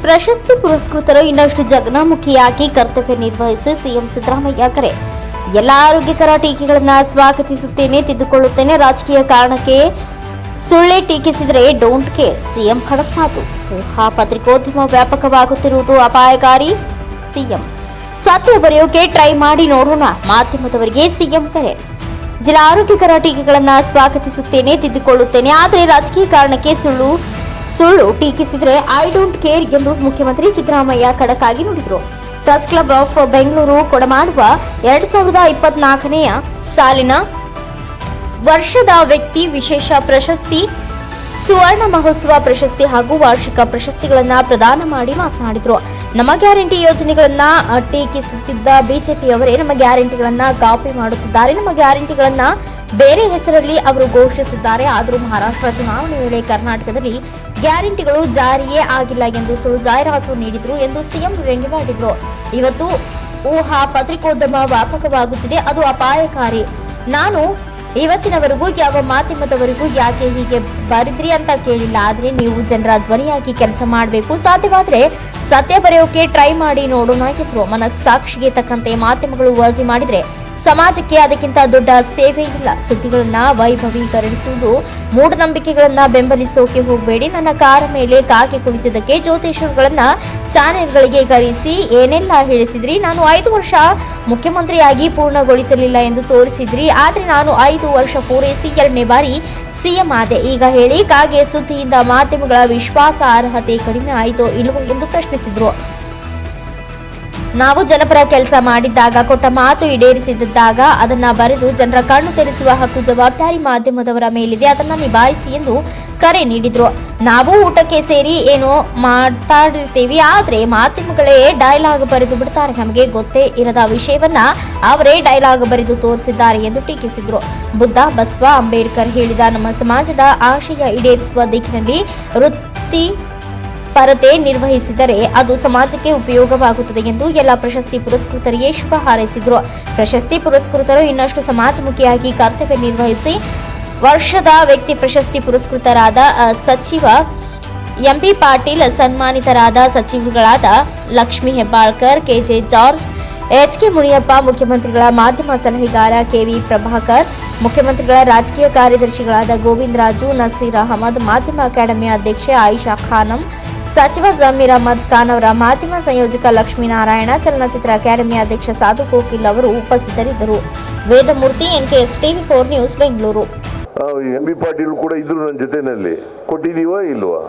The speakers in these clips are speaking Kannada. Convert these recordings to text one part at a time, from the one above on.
ಪ್ರಶಸ್ತಿ ಪುರಸ್ಕೃತರು ಇನ್ನಷ್ಟು ಜಗನ್ಮುಖಿಯಾಗಿ ಕರ್ತವ್ಯ ನಿರ್ವಹಿಸಿ ಸಿಎಂ ಸಿದ್ದರಾಮಯ್ಯ ಕರೆ. ಎಲ್ಲ ಆರೋಗ್ಯಕರ ಟೀಕೆಗಳನ್ನು ಸ್ವಾಗತಿಸುತ್ತೇನೆ, ತಿದ್ದುಕೊಳ್ಳುತ್ತೇನೆ. ರಾಜಕೀಯ ಕಾರಣಕ್ಕೆ ಸುಳ್ಳೆ ಟೀಕಿಸಿದರೆ ಡೋಂಟ್ ಕೇರ್. ಸಿಎಂ ಖಡಕ್ ಮಾತು. ಊಹಾ ಪತ್ರಿಕೋದ್ಯಮ ವ್ಯಾಪಕವಾಗುತ್ತಿರುವುದು ಅಪಾಯಕಾರಿ. ಸಿಎಂ ಸತ್ಯ ಬರೆಯೋಕೆ ಟ್ರೈ ಮಾಡಿ ನೋಡೋಣ. ಮಾಧ್ಯಮದವರಿಗೆ ಸಿಎಂ ಕರೆ. ಜಿಲ್ಲಾ ಆರೋಗ್ಯಕರ ಟೀಕೆಗಳನ್ನು ಸ್ವಾಗತಿಸುತ್ತೇನೆ, ತಿದ್ದುಕೊಳ್ಳುತ್ತೇನೆ. ಆದರೆ ರಾಜಕೀಯ ಕಾರಣಕ್ಕೆ ಸುಳ್ಳು ಟೀಕಿಸಿದರೆ ಐ ಡೋಂಟ್ ಕೇರ್ ಎಂದು ಮುಖ್ಯಮಂತ್ರಿ ಸಿದ್ದರಾಮಯ್ಯ ಖಡಕ್ ಆಗಿ ನುಡಿದರು. ಪ್ರೆಸ್ ಕ್ಲಬ್ ಆಫ್ ಬೆಂಗಳೂರು ಕೊಡಮಾಡುವ 2024ನೇ ಸಾಲಿನ ವರ್ಷದ ವ್ಯಕ್ತಿ ವಿಶೇಷ ಪ್ರಶಸ್ತಿ, ಸುವರ್ಣ ಮಹೋತ್ಸವ ಪ್ರಶಸ್ತಿ ಹಾಗೂ ವಾರ್ಷಿಕ ಪ್ರಶಸ್ತಿಗಳನ್ನು ಪ್ರದಾನ ಮಾಡಿ ಮಾತನಾಡಿದರು. ನಮ್ಮ ಗ್ಯಾರಂಟಿ ಯೋಜನೆಗಳನ್ನ ಟೀಕಿಸುತ್ತಿದ್ದ ಬಿಜೆಪಿಯವರೇ ನಮ್ಮ ಗ್ಯಾರಂಟಿಗಳನ್ನ ಕಾಪಿ ಮಾಡುತ್ತಿದ್ದಾರೆ. ನಮ್ಮ ಗ್ಯಾರಂಟಿಗಳನ್ನ ಬೇರೆ ಹೆಸರಲ್ಲಿ ಅವರು ಘೋಷಿಸಿದ್ದಾರೆ. ಆದರೂ ಮಹಾರಾಷ್ಟ್ರ ಚುನಾವಣೆ ವೇಳೆ ಕರ್ನಾಟಕದಲ್ಲಿ ಗ್ಯಾರಂಟಿಗಳು ಜಾರಿಯೇ ಆಗಿಲ್ಲ ಎಂದು ಸುಳ್ಳು ಜಾಹೀರಾತು ನೀಡಿದರು ಎಂದು ಸಿಎಂ ವ್ಯಂಗ್ಯವಾಡಿದರು. ಇವತ್ತು ಊಹಾ ಪತ್ರಿಕೋದ್ಯಮ ವ್ಯಾಪಕವಾಗುತ್ತಿದೆ, ಅದು ಅಪಾಯಕಾರಿ. ನಾನು ಇವತ್ತಿನವರೆಗೂ ಯಾವ ಮಾಧ್ಯಮದವರೆಗೂ ಯಾಕೆ ಹೀಗೆ ಬರೆದ್ರಿ ಅಂತ ಕೇಳಿಲ್ಲ. ಆದರೆ ನೀವು ಜನರ ಧ್ವನಿಯಾಗಿ ಕೆಲಸ ಮಾಡಬೇಕು. ಸಾಧ್ಯವಾದರೆ ಸತ್ಯ ಬರೆಯೋಕೆ ಟ್ರೈ ಮಾಡಿ ನೋಡೋಣ ಎಂದರು. ಮನಸ್ಸಾಕ್ಷಿಗೆ ತಕ್ಕಂತೆ ಮಾಧ್ಯಮಗಳು ವರದಿ ಮಾಡಿದರೆ ಸಮಾಜಕ್ಕೆ ಅದಕ್ಕಿಂತ ದೊಡ್ಡ ಸೇವೆ ಇಲ್ಲ. ಸುದ್ದಿಗಳನ್ನ ವೈಭವೀಕರಿಸುವುದು, ಮೂಢನಂಬಿಕೆಗಳನ್ನ ಬೆಂಬಲಿಸೋಕೆ ಹೋಗಬೇಡಿ. ನನ್ನ ಕಾರ ಮೇಲೆ ಕಾಗೆ ಕುಳಿತಿದ್ದಕ್ಕೆ ಜ್ಯೋತಿಷರುಗಳನ್ನ ಚಾನೆಲ್ಗಳಿಗೆ ಕರೆಸಿ ಏನೆಲ್ಲ ಹೇಳಿಸಿದ್ರಿ. ನಾನು 5 ವರ್ಷ ಮುಖ್ಯಮಂತ್ರಿಯಾಗಿ ಪೂರ್ಣಗೊಳಿಸಲಿಲ್ಲ ಎಂದು ತೋರಿಸಿದ್ರಿ. ಆದರೆ ನಾನು 5 ವರ್ಷ ಪೂರೈಸಿ 2ನೇ ಬಾರಿ ಸಿಎಂ ಆದೆ. ಈಗ ಹೇಳಿ, ಕಾಗೆ ಸುದ್ದಿಯಿಂದ ಮಾಧ್ಯಮಗಳ ವಿಶ್ವಾಸಾರ್ಹತೆ ಕಡಿಮೆ ಆಯಿತೋ ಇಲ್ಲವೋ ಎಂದು ಪ್ರಶ್ನಿಸಿದ್ರು. ನಾವು ಜನಪರ ಕೆಲಸ ಮಾಡಿದ್ದಾಗ, ಕೊಟ್ಟ ಮಾತು ಈಡೇರಿಸಿದ್ದಾಗ ಅದನ್ನ ಬರೆದು ಜನರ ಕಣ್ಣು ತೆರೆಸುವ ಹಕ್ಕು, ಜವಾಬ್ದಾರಿ ಮಾಧ್ಯಮದವರ ಮೇಲಿದೆ. ಅದನ್ನ ನಿಭಾಯಿಸಿ ಎಂದು ಕರೆ ನೀಡಿದ್ರು. ನಾವು ಊಟಕ್ಕೆ ಸೇರಿ ಏನೋ ಮಾತಾಡಿರ್ತೀವಿ, ಆದ್ರೆ ಮಾಧ್ಯಮಗಳೇ ಡೈಲಾಗ್ ಬರೆದು ಬಿಡ್ತಾರೆ. ನಮಗೆ ಗೊತ್ತೇ ಇರದ ವಿಷಯವನ್ನ ಅವರೇ ಡೈಲಾಗ್ ಬರೆದು ತೋರಿಸಿದ್ದಾರೆ ಎಂದು ಟೀಕಿಸಿದ್ರು. ಬುದ್ಧ, ಬಸವ, ಅಂಬೇಡ್ಕರ್ ಹೇಳಿದ ನಮ್ಮ ಸಮಾಜದ ಆಶಯ ಈಡೇರಿಸುವ ದಿಕ್ಕಿನಲ್ಲಿ ವೃತ್ತಿ ಪರತೆ ನಿರ್ವಹಿಸಿದರೆ ಅದು ಸಮಾಜಕ್ಕೆ ಉಪಯೋಗವಾಗುತ್ತದೆ ಎಂದು ಎಲ್ಲ ಪ್ರಶಸ್ತಿ ಪುರಸ್ಕೃತರಿಗೆ ಶುಭ ಹಾರೈಸಿದರು. ಪ್ರಶಸ್ತಿ ಪುರಸ್ಕೃತರು ಇನ್ನಷ್ಟು ಸಮಾಜಮುಖಿಯಾಗಿ ಕರ್ತವ್ಯ ನಿರ್ವಹಿಸಿ ವರ್ಷದ ವ್ಯಕ್ತಿ ಪ್ರಶಸ್ತಿ ಪುರಸ್ಕೃತರಾದ ಸಚಿವ ಎಂಪಿ ಪಾಟೀಲ್, ಸನ್ಮಾನಿತರಾದ ಸಚಿವರುಗಳಾದ Lakshmi Hebbalkar, K J George, H K Muniyappa, ಮುಖ್ಯಮಂತ್ರಿಗಳ ಮಾಧ್ಯಮ ಸಲಹೆಗಾರ ಕೆವಿ ಪ್ರಭಾಕರ್, ಮುಖ್ಯಮಂತ್ರಿಗಳ ರಾಜಕೀಯ ಕಾರ್ಯದರ್ಶಿಗಳಾದ ಗೋವಿಂದ ರಾಜು, ನಸೀರ್ ಅಹಮದ್, ಮಾಧ್ಯಮ ಅಕಾಡೆಮಿ ಅಧ್ಯಕ್ಷೆ ಆಯಿಷಾ ಖಾನಂ, ಸಚಿವ ಜಮೀರ್ ಅಹಮದ್ ಖಾನ್ ಅವರ ಮಾಧ್ಯಮ ಸಂಯೋಜಕ ಲಕ್ಷ್ಮೀನಾರಾಯಣ, ಚಲನಚಿತ್ರ ಅಕಾಡೆಮಿ ಅಧ್ಯಕ್ಷ ಸಾಧು ಕೋಕಿಲ್ ಅವರು ಉಪಸ್ಥಿತರಿದ್ದರು. Vedamurthy, NKS TV4 news, Bengaluru. MB Patil ಕೂಡ ಇದ್ರು ನನ್ನ ಜೊತೆನಲ್ಲಿ. ಕೊಟ್ಟಿದೀವಾ ಇಲ್ವಾ?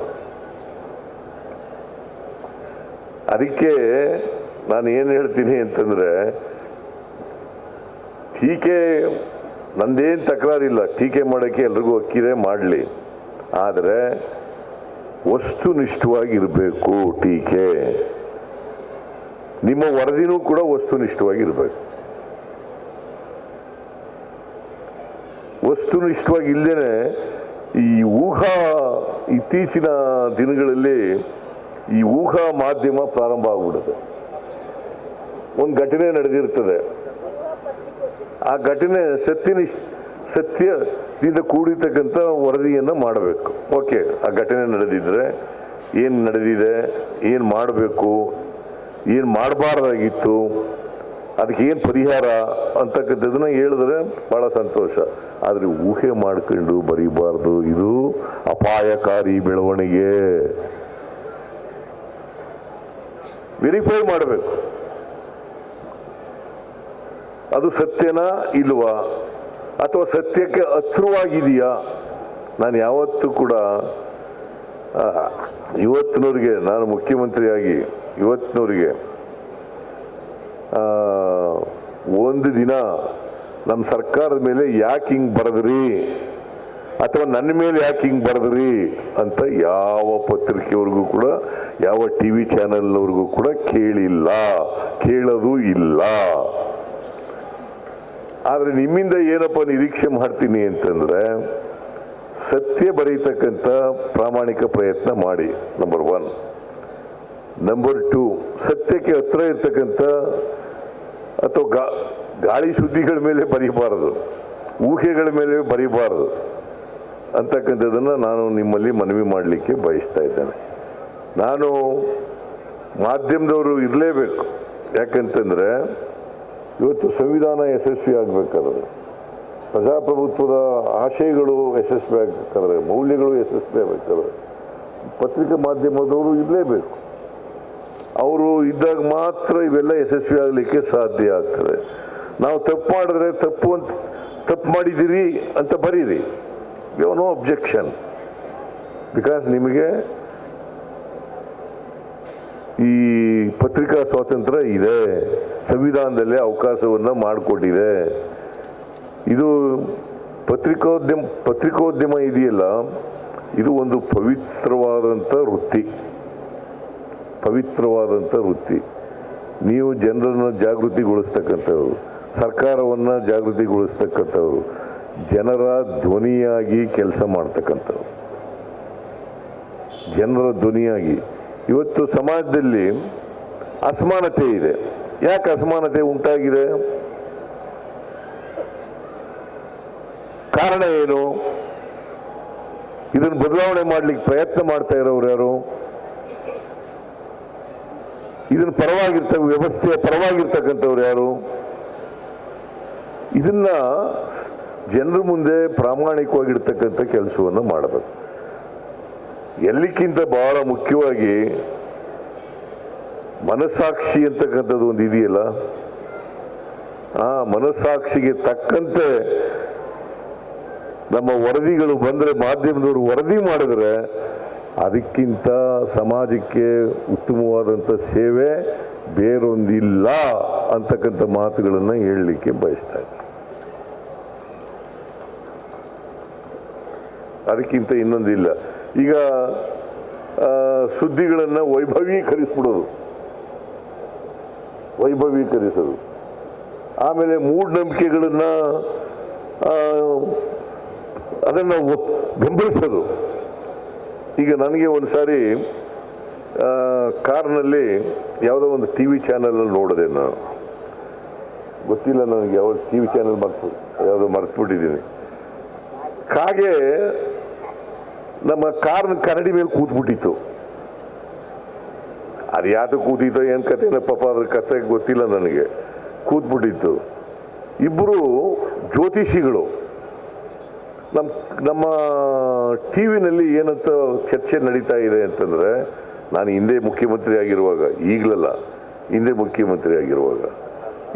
ಅದಕ್ಕೆ ನಾನು ಏನು ಹೇಳ್ತೀನಿ ಅಂತಂದ್ರೆ, ಟೀಕೆ ನಂದೇನು ತಕರಾರಿಲ್ಲ, ಟೀಕೆ ಮಾಡೋಕ್ಕೆ ಎಲ್ರಿಗೂ ಹಕ್ಕಿದೆ, ಮಾಡಲಿ. ಆದರೆ ವಸ್ತುನಿಷ್ಠವಾಗಿರಬೇಕು ಟೀಕೆ. ನಿಮ್ಮ ವರದಿನೂ ಕೂಡ ವಸ್ತುನಿಷ್ಠವಾಗಿರ್ಬೇಕು. ವಸ್ತುನಿಷ್ಠವಾಗಿ ಇಲ್ಲದೇನೆ ಈ ಇತ್ತೀಚಿನ ದಿನಗಳಲ್ಲಿ ಈ ಊಹಾ ಮಾಧ್ಯಮ ಪ್ರಾರಂಭ ಆಗ್ಬಿಡುತ್ತೆ. ಒಂದು ಘಟನೆ ನಡೆದಿರ್ತದೆ, ಆ ಘಟನೆ ಸತ್ಯದಿಂದ ಕೂಡಿರ್ತಕ್ಕಂಥ ವರದಿಯನ್ನು ಮಾಡಬೇಕು. ಓಕೆ, ಆ ಘಟನೆ ನಡೆದಿದ್ರೆ ಏನು ನಡೆದಿದೆ, ಏನು ಮಾಡಬೇಕು, ಏನು ಮಾಡಬಾರ್ದಾಗಿತ್ತು, ಅದಕ್ಕೆ ಏನು ಪರಿಹಾರ ಅಂತಕ್ಕಂಥದ್ದನ್ನ ಹೇಳಿದ್ರೆ ಬಹಳ ಸಂತೋಷ. ಆದರೆ ಊಹೆ ಮಾಡ್ಕೊಂಡು ಬರೀಬಾರ್ದು. ಇದು ಅಪಾಯಕಾರಿ ಬೆಳವಣಿಗೆ. ವೆರಿಫೈ ಮಾಡಬೇಕು, ಅದು ಸತ್ಯನಾ ಇಲ್ವಾ, ಅಥವಾ ಸತ್ಯಕ್ಕೆ ಹತ್ತಿರವಾಗಿದೆಯಾ. ನಾನು ಯಾವತ್ತೂ ಕೂಡ ಇವತ್ತಿನವ್ರಿಗೆ, ನಾನು ಮುಖ್ಯಮಂತ್ರಿಯಾಗಿ ಇವತ್ತಿನವ್ರಿಗೆ ಒಂದು ದಿನ ನಮ್ಮ ಸರ್ಕಾರದ ಮೇಲೆ ಯಾಕೆ ಹಿಂಗೆ ಬರೆದ್ರಿ ಅಥವಾ ನನ್ನ ಮೇಲೆ ಯಾಕೆ ಹಿಂಗೆ ಬರೆದ್ರಿ ಅಂತ ಯಾವ ಪತ್ರಿಕೆಯವ್ರಿಗೂ ಕೂಡ, ಯಾವ TV ಚಾನೆಲ್ನವ್ರಿಗೂ ಕೂಡ ಕೇಳಿಲ್ಲ, ಕೇಳೋದು ಇಲ್ಲ. ಆದರೆ ನಿಮ್ಮಿಂದ ಏನಪ್ಪ ನಿರೀಕ್ಷೆ ಮಾಡ್ತೀನಿ ಅಂತಂದ್ರೆ, ಸತ್ಯ ಬರೀತಕ್ಕಂಥ ಪ್ರಾಮಾಣಿಕ ಪ್ರಯತ್ನ ಮಾಡಿ, ನಂಬರ್ 1. ನಂಬರ್ 2, ಸತ್ಯಕ್ಕೆ ಹತ್ರ ಇರ್ತಕ್ಕಂಥ ಅಥವಾ ಗಾಳಿ ಸುದ್ದಿಗಳ ಮೇಲೆ ಬರೀಬಾರದು, ಊಹೆಗಳ ಮೇಲೆ ಬರೀಬಾರದು ಅಂತಕ್ಕಂಥದ್ದನ್ನು ನಾನು ನಿಮ್ಮಲ್ಲಿ ಮನವಿ ಮಾಡಲಿಕ್ಕೆ ಬಯಸ್ತಾ ಇದ್ದೇನೆ. ನಾನು ಮಾಧ್ಯಮದವರು ಇರಲೇಬೇಕು. ಯಾಕಂತಂದರೆ ಇವತ್ತು ಸಂವಿಧಾನ ಯಶಸ್ವಿ ಆಗಬೇಕಾದ್ರೆ, ಪ್ರಜಾಪ್ರಭುತ್ವದ ಆಶಯಗಳು ಯಶಸ್ವಿ ಆಗಬೇಕಾದ್ರೆ, ಮೌಲ್ಯಗಳು ಯಶಸ್ವಿ ಆಗಬೇಕಾದ್ರೆ ಪತ್ರಿಕಾ ಮಾಧ್ಯಮದವರು ಇರಲೇಬೇಕು. ಅವರು ಇದ್ದಾಗ ಮಾತ್ರ ಇವೆಲ್ಲ ಯಶಸ್ವಿ ಆಗಲಿಕ್ಕೆ ಸಾಧ್ಯ ಆಗ್ತದೆ. ನಾವು ತಪ್ಪು ಮಾಡಿದ್ರೆ ತಪ್ಪು ಮಾಡಿದ್ದೀರಿ ಅಂತ ಬರೀರಿ, ಯು ನೋ ಅಬ್ಜೆಕ್ಷನ್. ಬಿಕಾಸ್ ನಿಮಗೆ ಈ ಪತ್ರಿಕಾ ಸ್ವಾತಂತ್ರ್ಯ ಇದೆ, ಸಂವಿಧಾನದಲ್ಲೇ ಅವಕಾಶವನ್ನು ಮಾಡಿಕೊಟ್ಟಿದೆ. ಇದು ಪತ್ರಿಕೋದ್ಯಮ ಇದೆಯಲ್ಲ, ಇದು ಒಂದು ಪವಿತ್ರವಾದಂಥ ವೃತ್ತಿ. ನೀವು ಜನರನ್ನು ಜಾಗೃತಿಗೊಳಿಸ್ತಕ್ಕಂಥವ್ರು, ಸರ್ಕಾರವನ್ನು ಜಾಗೃತಿಗೊಳಿಸ್ತಕ್ಕಂಥವ್ರು, ಜನರ ಧ್ವನಿಯಾಗಿ ಕೆಲಸ ಮಾಡ್ತಕ್ಕಂಥವ್ರು, ಜನರ ಧ್ವನಿಯಾಗಿ. ಇವತ್ತು ಸಮಾಜದಲ್ಲಿ ಅಸಮಾನತೆ ಇದೆ. ಯಾಕೆ ಅಸಮಾನತೆ ಉಂಟಾಗಿದೆ? ಕಾರಣ ಏನು? ಇದನ್ನು ಬದಲಾವಣೆ ಮಾಡಲಿಕ್ಕೆ ಪ್ರಯತ್ನ ಮಾಡ್ತಾ ಇರೋರು ಯಾರು? ಇದನ್ನ ವ್ಯವಸ್ಥೆಯ ಪರವಾಗಿರ್ತಕ್ಕಂಥವ್ರು ಯಾರು? ಇದನ್ನ ಜನರ ಮುಂದೆ ಪ್ರಾಮಾಣಿಕವಾಗಿರ್ತಕ್ಕಂಥ ಕೆಲಸವನ್ನು ಮಾಡಬೇಕು. ಎಲ್ಲಕ್ಕಿಂತ ಬಹಳ ಮುಖ್ಯವಾಗಿ ಮನಸ್ಸಾಕ್ಷಿ ಅಂತಕ್ಕಂಥದ್ದು ಒಂದು ಇದೆಯಲ್ಲ, ಆ ಮನಸ್ಸಾಕ್ಷಿಗೆ ತಕ್ಕಂತೆ ನಮ್ಮ ವರದಿಗಳು ಬಂದರೆ, ಮಾಧ್ಯಮದವರು ವರದಿ ಮಾಡಿದ್ರೆ ಅದಕ್ಕಿಂತ ಸಮಾಜಕ್ಕೆ ಉತ್ತಮವಾದಂಥ ಸೇವೆ ಬೇರೊಂದಿಲ್ಲ ಅಂತಕ್ಕಂಥ ಮಾತುಗಳನ್ನು ಹೇಳಲಿಕ್ಕೆ ಬಯಸ್ತಾ ಇದ್ದೀನಿ. ಅದಕ್ಕಿಂತ ಇನ್ನೊಂದಿಲ್ಲ. ಈಗ ಸುದ್ದಿಗಳನ್ನು ವೈಭವೀಕರಿಸೋದು, ಆಮೇಲೆ ಮೂಢನಂಬಿಕೆಗಳನ್ನು ಅದನ್ನು ಬೆಂಬಲಿಸೋದು. ಈಗ ನನಗೆ ಒಂದು ಸಾರಿ ಕಾರ್ನಲ್ಲಿ ಯಾವುದೋ ಒಂದು TV ಚಾನಲಲ್ಲಿ ನೋಡಿದೆ. ನಾನು ಗೊತ್ತಿಲ್ಲ ನನಗೆ ಯಾವ TV ಚಾನಲ್ ಯಾವುದೋ ಮರೆತುಬಿಟ್ಟಿದ್ದೀನಿ. ಕಾಗೆ ನಮ್ಮ ಕಾರ್ನ ಕನ್ನಡಿ ಮೇಲೆ ಕೂತ್ಬಿಟ್ಟಿತ್ತು. ಅದು ಯಾವುದು ಕೂತಿತ್ತೋ ಏನು ಕಥೆನ ಪಾಪ ಅದ್ರ ಕಥೆ ಗೊತ್ತಿಲ್ಲ ನನಗೆ. ಕೂತ್ಬಿಟ್ಟಿತ್ತು. ಇಬ್ಬರು ಜ್ಯೋತಿಷಿಗಳು ನಮ್ಮ ಟಿವಿನಲ್ಲಿ ಏನಂತ ಚರ್ಚೆ ನಡೀತಾ ಇದೆ ಅಂತಂದರೆ, ನಾನು ಹಿಂದೆ ಮುಖ್ಯಮಂತ್ರಿ ಆಗಿರುವಾಗ, ಈಗಲಲ್ಲ ಹಿಂದೆ ಮುಖ್ಯಮಂತ್ರಿ ಆಗಿರುವಾಗ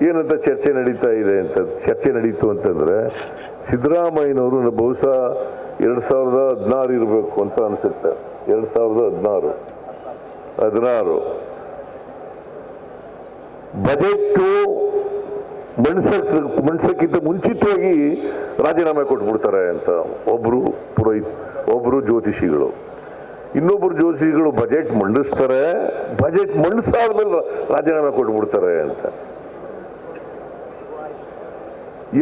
ಏನಂತ ಚರ್ಚೆ ನಡೀತು ಅಂತಂದರೆ, ಸಿದ್ದರಾಮಯ್ಯನವರು ಬಹುಶಃ 2016 ಇರಬೇಕು ಅಂತ ಅನಿಸುತ್ತೆ. 2016 ಬಜೆಟ್ಟು ಮಂಡಿಸಕ್ಕಿಂತ ಮುಂಚಿತವಾಗಿ ರಾಜೀನಾಮೆ ಕೊಟ್ಬಿಡ್ತಾರೆ ಅಂತ ಒಬ್ಬರು ಜ್ಯೋತಿಷಿಗಳು. ಇನ್ನೊಬ್ಬರು ಜ್ಯೋತಿಷಿಗಳು ಬಜೆಟ್ ಮಂಡಿಸ್ತಾರೆ, ಬಜೆಟ್ ಮಂಡಿಸಾದ್ಮೇಲೆ ರಾಜೀನಾಮೆ ಕೊಟ್ಬಿಡ್ತಾರೆ ಅಂತ.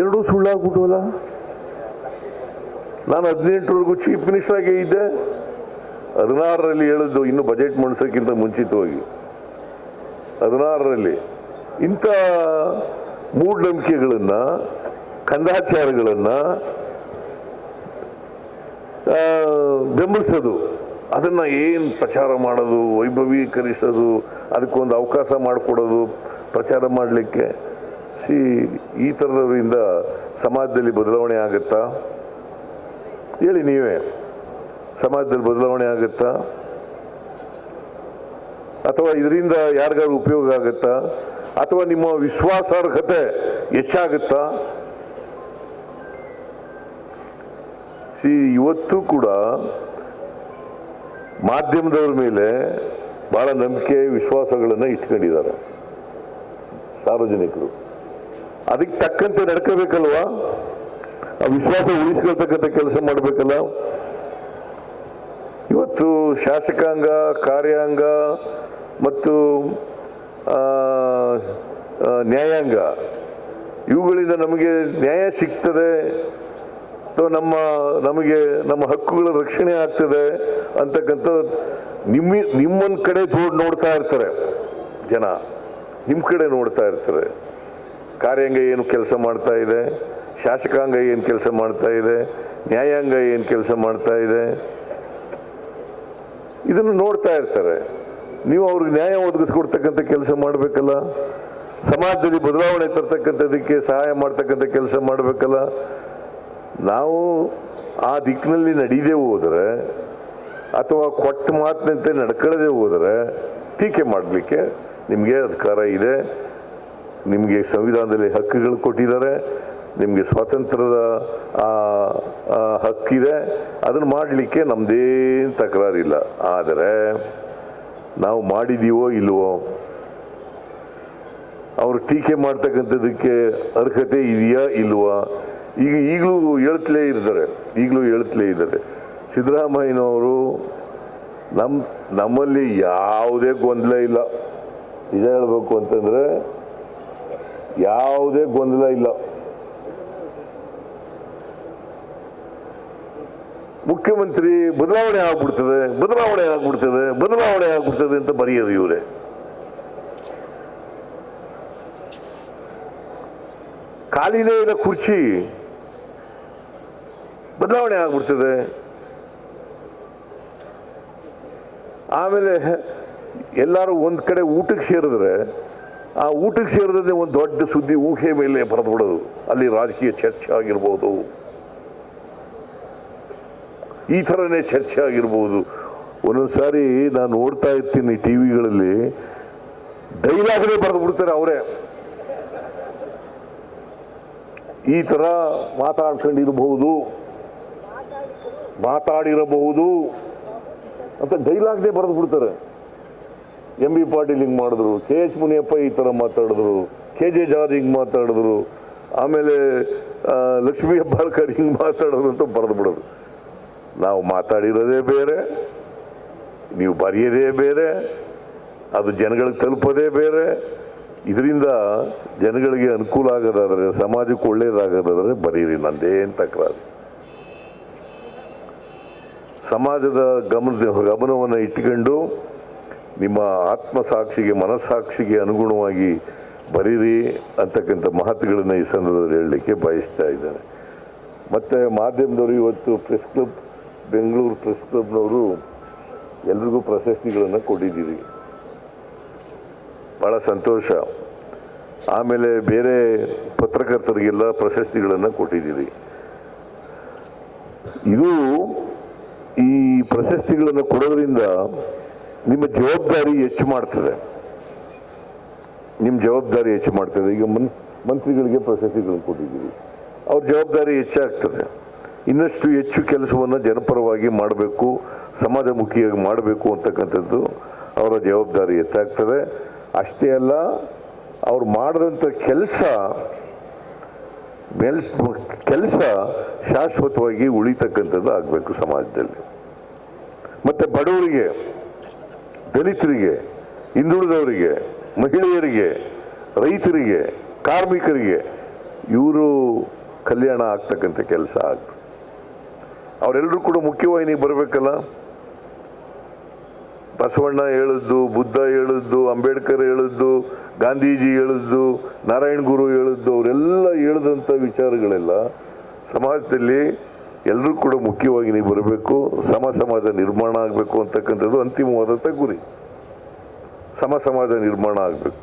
ಎರಡೂ ಸುಳ್ಳಾಗ್ಬಿಟ್ಟವಲ್ಲ. ನಾನು 18ರವರೆಗೂ ಚೀಫ್ ಮಿನಿಸ್ಟರ್ ಆಗೇ ಇದ್ದೆ. 16ರಲ್ಲಿ ಹೇಳಿದ್ದು ಇನ್ನು ಬಜೆಟ್ ಮಂಡಿಸೋಕ್ಕಿಂತ ಮುಂಚಿತವಾಗಿ. 16ರಲ್ಲಿ ಇಂಥ ಮೂಢನಂಬಿಕೆಗಳನ್ನು, ಕಂದಾಚಾರಗಳನ್ನು ಬೆಂಬಲಿಸೋದು, ಅದನ್ನು ಏನು ಪ್ರಚಾರ ಮಾಡೋದು, ವೈಭವೀಕರಿಸೋದು, ಅದಕ್ಕೊಂದು ಅವಕಾಶ ಮಾಡಿಕೊಡೋದು ಪ್ರಚಾರ ಮಾಡಲಿಕ್ಕೆ. ಈ ಥರದವರಿಂದ ಸಮಾಜದಲ್ಲಿ ಬದಲಾವಣೆ ಆಗುತ್ತಾ? ಹೇಳಿ ನೀವೇ, ಸಮಾಜದಲ್ಲಿ ಬದಲಾವಣೆ ಆಗುತ್ತಾ? ಅಥವಾ ಇದರಿಂದ ಯಾರಿಗಾರು ಉಪಯೋಗ ಆಗುತ್ತಾ? ಅಥವಾ ನಿಮ್ಮ ವಿಶ್ವಾಸಾರ್ಹತೆ ಹೆಚ್ಚಾಗುತ್ತಾ? ಇವತ್ತು ಕೂಡ ಮಾಧ್ಯಮದವ್ರ ಮೇಲೆ ಬಹಳ ನಂಬಿಕೆ, ವಿಶ್ವಾಸಗಳನ್ನು ಇಟ್ಕೊಂಡಿದ್ದಾರೆ ಸಾರ್ವಜನಿಕರು. ಅದಕ್ಕೆ ತಕ್ಕಂತೆ ನಡ್ಕೋಬೇಕಲ್ವಾ? ಆ ವಿಶ್ವಾಸ ಉಳಿಸ್ಕೊಳ್ತಕ್ಕಂಥ ಕೆಲಸ ಮಾಡಬೇಕಲ್ಲ. ಇವತ್ತು ಶಾಸಕಾಂಗ, ಕಾರ್ಯಾಂಗ ಮತ್ತು ನ್ಯಾಯಾಂಗ ಇವುಗಳಿಂದ ನಮಗೆ ನ್ಯಾಯ ಸಿಗ್ತದೆ, ಅಥವಾ ನಮ್ಮ ಹಕ್ಕುಗಳ ರಕ್ಷಣೆ ಆಗ್ತದೆ ಅಂತಕ್ಕಂಥ ನಿಮ್ಮೊಂದು ಕಡೆ ನೋಡ್ತಾ ಇರ್ತಾರೆ ಜನ, ನಿಮ್ಮ ಕಡೆ ನೋಡ್ತಾ ಇರ್ತಾರೆ. ಕಾರ್ಯಾಂಗ ಏನು ಕೆಲಸ ಮಾಡ್ತಾ ಇದೆ, ಶಾಸಕಾಂಗ ಏನು ಕೆಲಸ ಮಾಡ್ತಾ ಇದೆ, ನ್ಯಾಯಾಂಗ ಏನು ಕೆಲಸ ಮಾಡ್ತಾ ಇದೆ, ಇದನ್ನು ನೋಡ್ತಾ ಇರ್ತಾರೆ. ನೀವು ಅವ್ರಿಗೆ ನ್ಯಾಯ ಒದಗಿಸ್ಕೊಡ್ತಕ್ಕಂಥ ಕೆಲಸ ಮಾಡಬೇಕಲ್ಲ, ಸಮಾಜದಲ್ಲಿ ಬದಲಾವಣೆ ತರ್ತಕ್ಕಂಥದಕ್ಕೆ ಸಹಾಯ ಮಾಡ್ತಕ್ಕಂಥ ಕೆಲಸ ಮಾಡಬೇಕಲ್ಲ. ನಾವು ಆ ದಿಕ್ಕಿನಲ್ಲಿ ನಡೀದೇ ಹೋದರೆ ಅಥವಾ ಕೊಟ್ಟ ಮಾತಿನಂತೆ ನಡ್ಕೊಳ್ಳದೆ ಹೋದರೆ ಟೀಕೆ ಮಾಡಲಿಕ್ಕೆ ನಿಮಗೆ ಅಧಿಕಾರ ಇದೆ. ನಿಮಗೆ ಸಂವಿಧಾನದಲ್ಲಿ ಹಕ್ಕುಗಳು ಕೊಟ್ಟಿದ್ದಾರೆ, ನಿಮಗೆ ಸ್ವಾತಂತ್ರ್ಯದ ಹಕ್ಕಿದೆ, ಅದನ್ನು ಮಾಡಲಿಕ್ಕೆ ನಮ್ಮದೇನು ತಕರಾರಿಲ್ಲ. ಆದರೆ ನಾವು ಮಾಡಿದೀವೋ ಇಲ್ವೋ, ಅವರು ಟೀಕೆ ಮಾಡ್ತಕ್ಕಂಥದ್ದಕ್ಕೆ ಅರ್ಹತೆ ಇದೆಯಾ ಇಲ್ವಾ, ಈಗಲೂ ಹೇಳ್ತಲೇ ಇದ್ದಾರೆ. ಸಿದ್ದರಾಮಯ್ಯನವರು ನಮ್ಮಲ್ಲಿ ಯಾವುದೇ ಗೊಂದಲ ಇಲ್ಲ, ನಿಜ ಹೇಳಬೇಕು ಅಂತಂದರೆ ಯಾವುದೇ ಗೊಂದಲ ಇಲ್ಲ. ಮುಖ್ಯಮಂತ್ರಿ ಬದಲಾವಣೆ ಆಗ್ಬಿಡ್ತದೆ ಅಂತ ಬರೆಯೋದು ಇವರೇ. ಖಾಲಿನೇ ಇಲ್ಲ ಕುರ್ಚಿ, ಬದಲಾವಣೆ ಆಗ್ಬಿಡ್ತದೆ. ಆಮೇಲೆ ಎಲ್ಲರೂ ಒಂದು ಕಡೆ ಊಟಕ್ಕೆ ಸೇರಿದ್ರೆ ಆ ಊಟಕ್ಕೆ ಸೇರಿದ್ರೆ ಒಂದು ದೊಡ್ಡ ಸುದ್ದಿ ಊಹೆ ಮೇಲೆ ಬರೆದು ಬಿಡೋದು, ಅಲ್ಲಿ ರಾಜಕೀಯ ಚರ್ಚೆ ಆಗಿರ್ಬೋದು, ಈ ಥರನೇ ಚರ್ಚೆ ಆಗಿರ್ಬೋದು. ಒಂದೊಂದು ಸಾರಿ ನಾನು ನೋಡ್ತಾ ಇರ್ತೀನಿ ಟಿವಿಗಳಲ್ಲಿ, ಡೈಲಾಗೇ ಬರೆದು ಬಿಡ್ತಾರೆ ಅವರೇ, ಈ ಥರ ಮಾತಾಡಿರಬಹುದು ಅಂತ ಡೈಲಾಗ್ನೇ ಬರೆದು ಬಿಡ್ತಾರೆ. MB ಪಾಟೀಲ್ ಹಿಂಗೆ ಮಾಡಿದ್ರು, KH ಮುನಿಯಪ್ಪ ಈ ಥರ ಮಾತಾಡಿದ್ರು, KJ ಜಾರ್ಜ್ ಹಿಂಗೆ ಮಾತಾಡಿದ್ರು, ಆಮೇಲೆ ಲಕ್ಷ್ಮೀ ಹೆಬ್ಬಾಳ್ಕರ್ ಹಿಂಗೆ ಮಾತಾಡೋದು ಅಂತ ಬರೆದು ಬಿಡೋದು. ನಾವು ಮಾತಾಡಿರೋದೇ ಬೇರೆ, ನೀವು ಬರೆಯೋದೇ ಬೇರೆ, ಅದು ಜನಗಳಿಗೆ ತಲುಪೋದೇ ಬೇರೆ. ಇದರಿಂದ ಜನಗಳಿಗೆ ಅನುಕೂಲ ಆಗೋದಾದರೆ, ಸಮಾಜಕ್ಕೆ ಒಳ್ಳೇದಾಗೋದಾದರೆ ಬರೀರಿ, ನಂದೇನು ತಕರಾರು. ಸಮಾಜದ ಗಮನವನ್ನು ಇಟ್ಟುಕೊಂಡು ನಿಮ್ಮ ಆತ್ಮಸಾಕ್ಷಿಗೆ ಮನಸ್ಸಾಕ್ಷಿಗೆ ಅನುಗುಣವಾಗಿ ಬರೀರಿ ಅಂತಕ್ಕಂಥ ಮಾತುಗಳನ್ನು ಈ ಸಂದರ್ಭದಲ್ಲಿ ಹೇಳಲಿಕ್ಕೆ ಬಯಸ್ತಾ ಇದ್ದೇನೆ. ಮತ್ತು ಮಾಧ್ಯಮದವರು ಇವತ್ತು ಪ್ರೆಸ್ ಕ್ಲಬ್, ಬೆಂಗಳೂರು ಪ್ರೆಸ್ ಕ್ಲಬ್ನವರು ಎಲ್ರಿಗೂ ಪ್ರಶಸ್ತಿಗಳನ್ನು ಕೊಟ್ಟಿದ್ದೀರಿ, ಭಾಳ ಸಂತೋಷ. ಆಮೇಲೆ ಬೇರೆ ಪತ್ರಕರ್ತರಿಗೆಲ್ಲ ಪ್ರಶಸ್ತಿಗಳನ್ನು ಕೊಟ್ಟಿದ್ದೀರಿ. ಇದು ಈ ಪ್ರಶಸ್ತಿಗಳನ್ನು ಕೊಡೋದ್ರಿಂದ ನಿಮ್ಮ ಜವಾಬ್ದಾರಿ ಹೆಚ್ಚು ಮಾಡ್ತದೆ. ಈಗ ಮಂತ್ರಿಗಳಿಗೆ ಪ್ರಶಸ್ತಿಗಳನ್ನು ಕೊಟ್ಟಿದ್ದೀರಿ, ಅವ್ರ ಜವಾಬ್ದಾರಿ ಹೆಚ್ಚಾಗ್ತದೆ. ಇನ್ನಷ್ಟು ಹೆಚ್ಚು ಕೆಲಸವನ್ನು ಜನಪರವಾಗಿ ಮಾಡಬೇಕು, ಸಮಾಜಮುಖಿಯಾಗಿ ಮಾಡಬೇಕು ಅಂತಕ್ಕಂಥದ್ದು ಅವರ ಜವಾಬ್ದಾರಿ ಹೆಚ್ಚಾಗ್ತದೆ. ಅಷ್ಟೇ ಅಲ್ಲ, ಅವ್ರು ಮಾಡಿದಂಥ ಕೆಲಸ ಶಾಶ್ವತವಾಗಿ ಉಳಿತಕ್ಕಂಥದ್ದು ಆಗಬೇಕು ಸಮಾಜದಲ್ಲಿ. ಮತ್ತು ಬಡವರಿಗೆ, ದಲಿತರಿಗೆ, ಹಿಂದುಳಿದವರಿಗೆ, ಮಹಿಳೆಯರಿಗೆ, ರೈತರಿಗೆ, ಕಾರ್ಮಿಕರಿಗೆ ಇವರು ಕಲ್ಯಾಣ ಆಗ್ತಕ್ಕಂಥ ಕೆಲಸ ಆಗ್ತದೆ. ಅವರೆಲ್ಲರೂ ಕೂಡ ಮುಖ್ಯವಾಹಿನಿಗೆ ಬರಬೇಕಲ್ಲ. ಬಸವಣ್ಣ ಹೇಳಿದ್ದು, ಬುದ್ಧ ಹೇಳಿದ್ದು, ಅಂಬೇಡ್ಕರ್ ಹೇಳಿದ್ದು, ಗಾಂಧೀಜಿ ಹೇಳಿದ್ದು, ನಾರಾಯಣ ಗುರು ಹೇಳಿದ್ದು, ಅವರೆಲ್ಲ ಹೇಳಿದಂಥ ವಿಚಾರಗಳೆಲ್ಲ ಸಮಾಜದಲ್ಲಿ ಎಲ್ಲರೂ ಕೂಡ ಮುಖ್ಯವಾಗಿ ಬರಬೇಕು. ಸಮಾಜ ನಿರ್ಮಾಣ ಆಗಬೇಕು ಅಂತಕ್ಕಂಥದ್ದು ಅಂತಿಮವಾದಂಥ ಗುರಿ. ಸಮಾಜ ನಿರ್ಮಾಣ ಆಗಬೇಕು.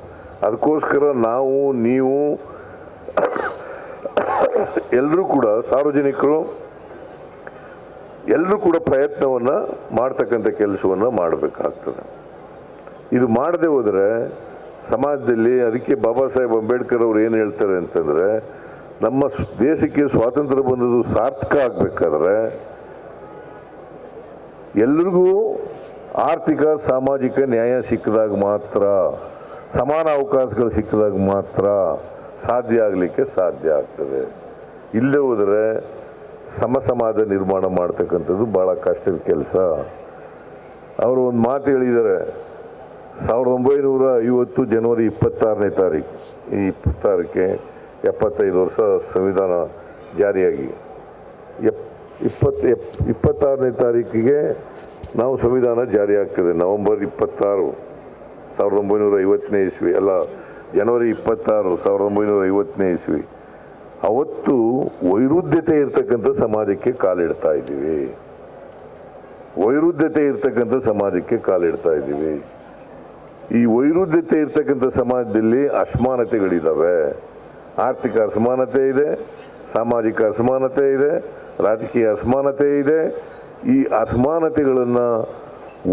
ಅದಕ್ಕೋಸ್ಕರ ನಾವು, ನೀವು ಎಲ್ಲರೂ ಕೂಡ, ಸಾರ್ವಜನಿಕರು ಎಲ್ಲರೂ ಕೂಡ ಪ್ರಯತ್ನವನ್ನು ಮಾಡ್ತಕ್ಕಂಥ ಕೆಲಸವನ್ನು ಮಾಡಬೇಕಾಗ್ತದೆ. ಇದು ಮಾಡದೆ ಹೋದರೆ ಸಮಾಜದಲ್ಲಿ, ಅದಕ್ಕೆ ಬಾಬಾ ಸಾಹೇಬ್ ಅಂಬೇಡ್ಕರ್ ಅವರು ಏನು ಹೇಳ್ತಾರೆ ಅಂತಂದರೆ, ನಮ್ಮ ದೇಶಕ್ಕೆ ಸ್ವಾತಂತ್ರ್ಯ ಬಂದದ್ದು ಸಾರ್ಥಕ ಆಗಬೇಕಾದ್ರೆ ಎಲ್ರಿಗೂ ಆರ್ಥಿಕ ಸಾಮಾಜಿಕ ನ್ಯಾಯ ಸಿಕ್ಕಿದಾಗ ಮಾತ್ರ, ಸಮಾನ ಅವಕಾಶಗಳು ಸಿಕ್ಕಿದಾಗ ಮಾತ್ರ ಸಾಧ್ಯ ಆಗಲಿಕ್ಕೆ ಸಾಧ್ಯ ಆಗ್ತದೆ. ಇಲ್ಲದೆ ಹೋದರೆ ಸಮಾಜ ನಿರ್ಮಾಣ ಮಾಡ್ತಕ್ಕಂಥದ್ದು ಭಾಳ ಕಷ್ಟದ ಕೆಲಸ. ಅವರು ಒಂದು ಮಾತು ಹೇಳಿದ್ದಾರೆ, 1950 ಜನವರಿ 26ನೇ ತಾರೀಕು, ಈ 26ಕ್ಕೆ 75 ವರ್ಷ ಸಂವಿಧಾನ ಜಾರಿಯಾಗಿ 26ನೇ ತಾರೀಕಿಗೆ ನಾವು ಸಂವಿಧಾನ ಜಾರಿ ಆಗ್ತದೆ. ನವೆಂಬರ್ 26, 1950ನೇ ಇಸ್ವಿ, ಅಲ್ಲ, ಜನವರಿ 26, 1950ನೇ ಇಸ್ವಿ. ಅವತ್ತು ವೈರುಧ್ಯತೆ ಇರ್ತಕ್ಕಂಥ ಸಮಾಜಕ್ಕೆ ಕಾಲಿಡ್ತಾ ಇದ್ದೀವಿ. ಈ ವೈರುಧ್ಯತೆ ಇರ್ತಕ್ಕಂಥ ಸಮಾಜದಲ್ಲಿ ಅಸಮಾನತೆಗಳಿದ್ದಾವೆ. ಆರ್ಥಿಕ ಅಸಮಾನತೆ ಇದೆ, ಸಾಮಾಜಿಕ ಅಸಮಾನತೆ ಇದೆ, ರಾಜಕೀಯ ಅಸಮಾನತೆ ಇದೆ. ಈ ಅಸಮಾನತೆಗಳನ್ನು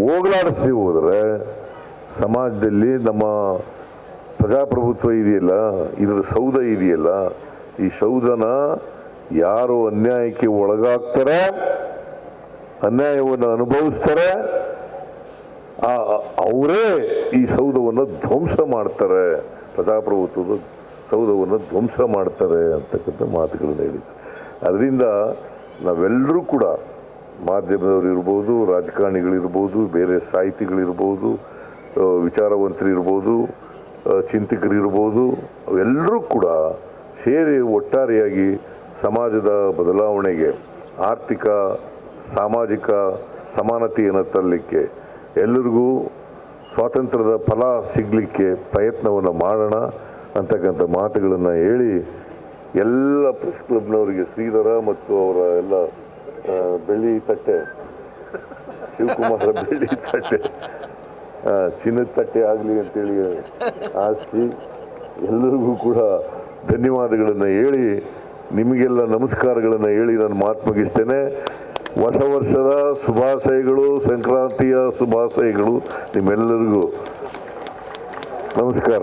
ಹೋಗಲಾಡಿಸಿ ಹೋದರೆ ಸಮಾಜದಲ್ಲಿ ನಮ್ಮ ಪ್ರಜಾಪ್ರಭುತ್ವ ಇದೆಯಲ್ಲ, ಇದರ ಸೌಧ ಇದೆಯಲ್ಲ, ಈ ಸೌಧನ ಯಾರು ಅನ್ಯಾಯಕ್ಕೆ ಒಳಗಾಗ್ತಾರೆ, ಅನ್ಯಾಯವನ್ನು ಅನುಭವಿಸ್ತಾರೆ, ಅವರೇ ಈ ಸೌಧವನ್ನು ಧ್ವಂಸ ಮಾಡ್ತಾರೆ, ಪ್ರಜಾಪ್ರಭುತ್ವದ ಸೌಧವನ್ನು ಧ್ವಂಸ ಮಾಡ್ತಾರೆ ಅಂತಕ್ಕಂಥ ಮಾತುಗಳನ್ನು ಹೇಳಿದ್ದಾರೆ. ಅದರಿಂದ ನಾವೆಲ್ಲರೂ ಕೂಡ ಮಾಧ್ಯಮದವರು ಇರ್ಬೋದು, ರಾಜಕಾರಣಿಗಳಿರ್ಬೋದು, ಬೇರೆ ಸಾಹಿತಿಗಳಿರ್ಬೋದು, ವಿಚಾರವಂತರಿರ್ಬೋದು, ಚಿಂತಕರಿರ್ಬೋದು, ಅವೆಲ್ಲರೂ ಕೂಡ ಸೇರಿ ಒಟ್ಟಾರೆಯಾಗಿ ಸಮಾಜದ ಬದಲಾವಣೆಗೆ, ಆರ್ಥಿಕ ಸಾಮಾಜಿಕ ಸಮಾನತೆಯನ್ನು ತರಲಿಕ್ಕೆ, ಎಲ್ಲರಿಗೂ ಸ್ವಾತಂತ್ರ್ಯದ ಫಲ ಸಿಗಲಿಕ್ಕೆ ಪ್ರಯತ್ನವನ್ನು ಮಾಡೋಣ ಅಂತಕ್ಕಂಥ ಮಾತುಗಳನ್ನು ಹೇಳಿ ಎಲ್ಲ ಪ್ರೆಸ್ ಕ್ಲಬ್ನವರಿಗೆ ಶ್ರೀಧರ ಮತ್ತು ಅವರ ಎಲ್ಲ ಬೆಳ್ಳಿ ತಟ್ಟೆ, ಶಿವಕುಮಾರ ಬೆಳ್ಳಿ ತಟ್ಟೆ, ಚಿನ್ನದ ತಟ್ಟೆ ಆಗಲಿ ಅಂತೇಳಿ ಆಸ್ತಿ ಎಲ್ಲರಿಗೂ ಕೂಡ ಧನ್ಯವಾದಗಳನ್ನು ಹೇಳಿ, ನಿಮಗೆಲ್ಲ ನಮಸ್ಕಾರಗಳನ್ನು ಹೇಳಿ ನಾನು ಮಾತು ಮುಗಿಸ್ತೇನೆ. ಹೊಸ ವರ್ಷದ ಶುಭಾಶಯಗಳು, ಸಂಕ್ರಾಂತಿಯ ಶುಭಾಶಯಗಳು ನಿಮ್ಮೆಲ್ಲರಿಗೂ. ನಮಸ್ಕಾರ.